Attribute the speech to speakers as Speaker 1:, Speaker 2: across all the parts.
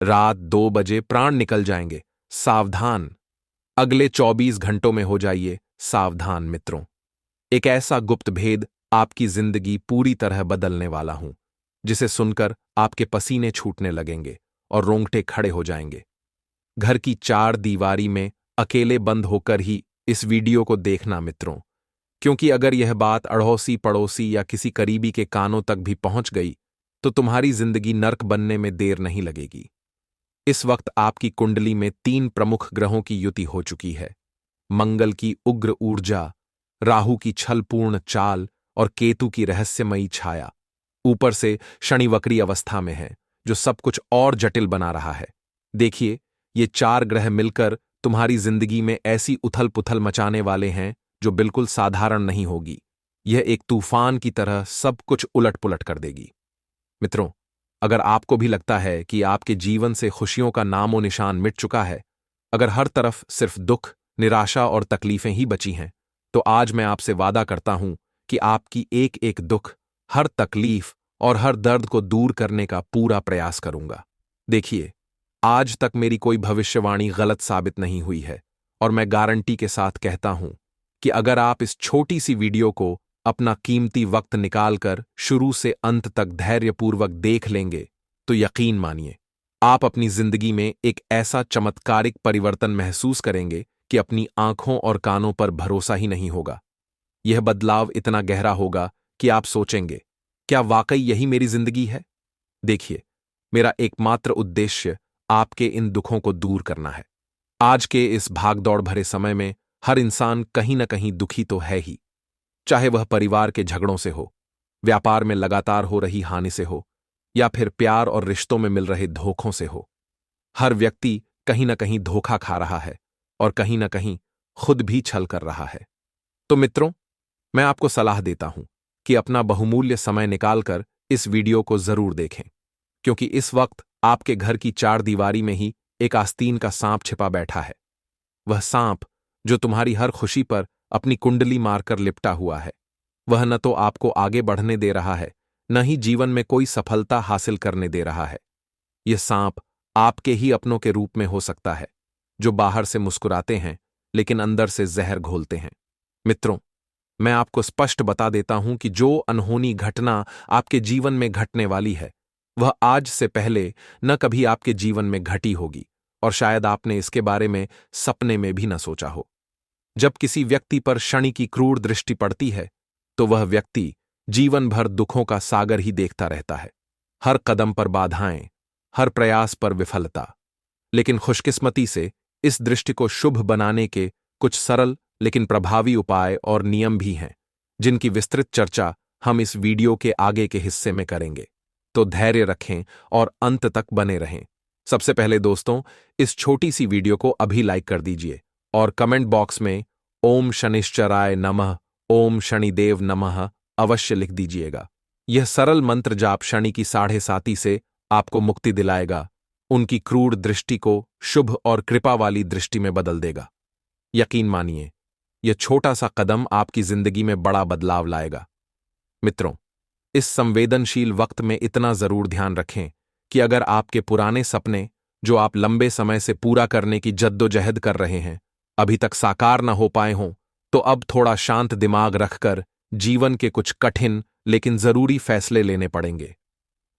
Speaker 1: रात 2 बजे प्राण निकल जाएंगे, सावधान। अगले 24 घंटों में हो जाइए सावधान मित्रों। एक ऐसा गुप्त भेद आपकी जिंदगी पूरी तरह बदलने वाला हूं, जिसे सुनकर आपके पसीने छूटने लगेंगे और रोंगटे खड़े हो जाएंगे। घर की 4 दीवारी में अकेले बंद होकर ही इस वीडियो को देखना मित्रों, क्योंकि अगर यह बात अड़ोसी पड़ोसी या किसी करीबी के कानों तक भी पहुंच गई तो तुम्हारी जिंदगी नर्क बनने में देर नहीं लगेगी। इस वक्त आपकी कुंडली में 3 प्रमुख ग्रहों की युति हो चुकी है। मंगल की उग्र ऊर्जा, राहु की छलपूर्ण चाल और केतु की रहस्यमयी छाया। ऊपर से शनि वक्री अवस्था में है, जो सब कुछ और जटिल बना रहा है। देखिए, ये 4 ग्रह मिलकर तुम्हारी जिंदगी में ऐसी उथल पुथल मचाने वाले हैं जो बिल्कुल साधारण नहीं होगी। यह एक तूफान की तरह सब कुछ उलट पुलट कर देगी। मित्रों, अगर आपको भी लगता है कि आपके जीवन से खुशियों का नामो निशान मिट चुका है, अगर हर तरफ सिर्फ दुख, निराशा और तकलीफें ही बची हैं, तो आज मैं आपसे वादा करता हूं कि आपकी एक एक दुख, हर तकलीफ और हर दर्द को दूर करने का पूरा प्रयास करूंगा। देखिए, आज तक मेरी कोई भविष्यवाणी गलत साबित नहीं हुई है, और मैं गारंटी के साथ कहता हूं कि अगर आप इस छोटी सी वीडियो को अपना कीमती वक्त निकालकर शुरू से अंत तक धैर्यपूर्वक देख लेंगे, तो यकीन मानिए, आप अपनी जिंदगी में एक ऐसा चमत्कारिक परिवर्तन महसूस करेंगे कि अपनी आंखों और कानों पर भरोसा ही नहीं होगा। यह बदलाव इतना गहरा होगा कि आप सोचेंगे, क्या वाकई यही मेरी जिंदगी है? देखिए, मेरा एकमात्र उद्देश्य आपके इन दुखों को दूर करना है। आज के इस भागदौड़ भरे समय में हर इंसान कहीं न कहीं दुखी तो है ही, चाहे वह परिवार के झगड़ों से हो, व्यापार में लगातार हो रही हानि से हो, या फिर प्यार और रिश्तों में मिल रहे धोखों से हो। हर व्यक्ति कहीं न कहीं धोखा खा रहा है और कहीं न कहीं खुद भी छल कर रहा है। तो मित्रों, मैं आपको सलाह देता हूं कि अपना बहुमूल्य समय निकालकर इस वीडियो को जरूर देखें, क्योंकि इस वक्त आपके घर की 4 दीवारी में ही एक आस्तीन का सांप छिपा बैठा है। वह सांप जो तुम्हारी हर खुशी पर अपनी कुंडली मारकर लिपटा हुआ है। वह न तो आपको आगे बढ़ने दे रहा है, न ही जीवन में कोई सफलता हासिल करने दे रहा है। यह सांप आपके ही अपनों के रूप में हो सकता है, जो बाहर से मुस्कुराते हैं लेकिन अंदर से जहर घोलते हैं। मित्रों, मैं आपको स्पष्ट बता देता हूं कि जो अनहोनी घटना आपके जीवन में घटने वाली है, वह आज से पहले न कभी आपके जीवन में घटी होगी, और शायद आपने इसके बारे में सपने में भी न सोचा हो। जब किसी व्यक्ति पर शनि की क्रूर दृष्टि पड़ती है, तो वह व्यक्ति जीवन भर दुखों का सागर ही देखता रहता है। हर कदम पर बाधाएं, हर प्रयास पर विफलता। लेकिन खुशकिस्मती से इस दृष्टि को शुभ बनाने के कुछ सरल लेकिन प्रभावी उपाय और नियम भी हैं, जिनकी विस्तृत चर्चा हम इस वीडियो के आगे के हिस्से में करेंगे। तो धैर्य रखें और अंत तक बने रहें। सबसे पहले दोस्तों, इस छोटी सी वीडियो को अभी लाइक कर दीजिए और कमेंट बॉक्स में ओम शनिश्चराय नमः, ओम शनिदेव नमः अवश्य लिख दीजिएगा। यह सरल मंत्र जाप शनि की 7.5 से आपको मुक्ति दिलाएगा, उनकी क्रूर दृष्टि को शुभ और कृपा वाली दृष्टि में बदल देगा। यकीन मानिए, यह छोटा सा कदम आपकी जिंदगी में बड़ा बदलाव लाएगा। मित्रों, इस संवेदनशील वक्त में इतना जरूर ध्यान रखें कि अगर आपके पुराने सपने, जो आप लंबे समय से पूरा करने की जद्दोजहद कर रहे हैं, अभी तक साकार न हो पाए हों, तो अब थोड़ा शांत दिमाग रखकर जीवन के कुछ कठिन लेकिन जरूरी फैसले लेने पड़ेंगे।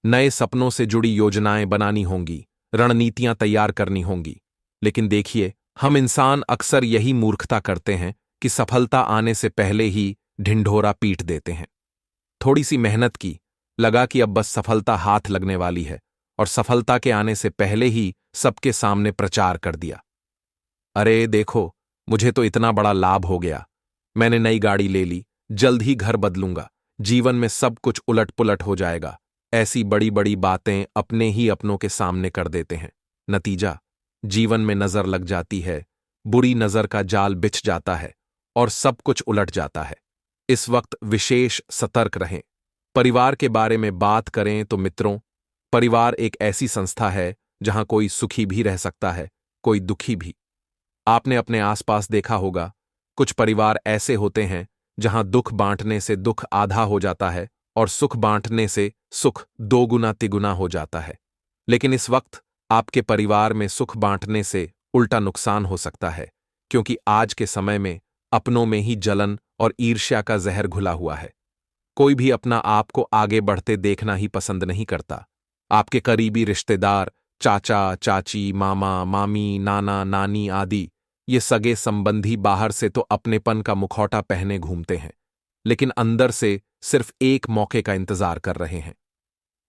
Speaker 1: नए सपनों से जुड़ी योजनाएं बनानी होंगी, रणनीतियां तैयार करनी होंगी। लेकिन देखिए, हम इंसान अक्सर यही मूर्खता करते हैं कि सफलता आने से पहले ही ढिंढोरा पीट देते हैं। थोड़ी सी मेहनत की, लगा कि अब बस सफलता हाथ लगने वाली है, और सफलता के आने से पहले ही सबके सामने प्रचार कर दिया। अरे देखो, मुझे तो इतना बड़ा लाभ हो गया, मैंने नई गाड़ी ले ली, जल्द ही घर बदलूंगा, जीवन में सब कुछ उलट पुलट हो जाएगा। ऐसी बड़ी बड़ी बातें अपने ही अपनों के सामने कर देते हैं। नतीजा, जीवन में नजर लग जाती है, बुरी नजर का जाल बिछ जाता है और सब कुछ उलट जाता है। इस वक्त विशेष सतर्क रहें। परिवार के बारे में बात करें तो मित्रों, परिवार एक ऐसी संस्था है जहां कोई सुखी भी रह सकता है, कोई दुखी भी। आपने अपने आसपास देखा होगा, कुछ परिवार ऐसे होते हैं जहां दुख बांटने से दुख आधा हो जाता है और सुख बांटने से सुख 2 गुना तिगुना हो जाता है। लेकिन इस वक्त आपके परिवार में सुख बांटने से उल्टा नुकसान हो सकता है, क्योंकि आज के समय में अपनों में ही जलन और ईर्ष्या का जहर घुला हुआ है। कोई भी अपना आप को आगे बढ़ते देखना ही पसंद नहीं करता। आपके करीबी रिश्तेदार, चाचा, चाची, मामा, मामी, नाना, नानी आदि ये सगे संबंधी बाहर से तो अपनेपन का मुखौटा पहने घूमते हैं, लेकिन अंदर से सिर्फ एक मौके का इंतजार कर रहे हैं।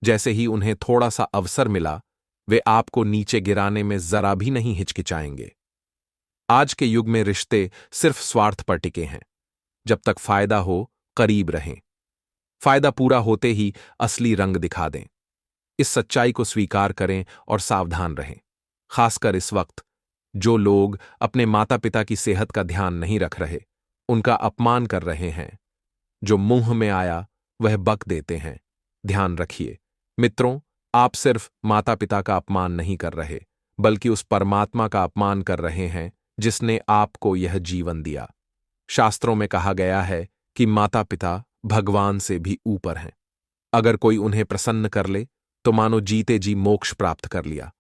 Speaker 1: जैसे ही उन्हें थोड़ा सा अवसर मिला, वे आपको नीचे गिराने में जरा भी नहीं हिचकिचाएंगे। आज के युग में रिश्ते सिर्फ स्वार्थ पर टिके हैं। जब तक फायदा हो, करीब रहें। फायदा पूरा होते ही असली रंग दिखा दें। इस सच्चाई को स्वीकार करें और सावधान रहें। खासकर इस वक्त जो लोग अपने माता पिता की सेहत का ध्यान नहीं रख रहे, उनका अपमान कर रहे हैं। जो मुंह में आया वह बक देते हैं। ध्यान रखिए मित्रों, आप सिर्फ माता पिता का अपमान नहीं कर रहे, बल्कि उस परमात्मा का अपमान कर रहे हैं जिसने आपको यह जीवन दिया। शास्त्रों में कहा गया है कि माता पिता भगवान से भी ऊपर हैं। अगर कोई उन्हें प्रसन्न कर ले तो मानो जीते जी मोक्ष प्राप्त कर लिया।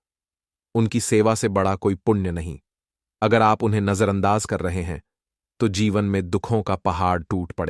Speaker 1: उनकी सेवा से बड़ा कोई पुण्य नहीं। अगर आप उन्हें नजरअंदाज कर रहे हैं तो जीवन में दुखों का पहाड़ टूट पड़े।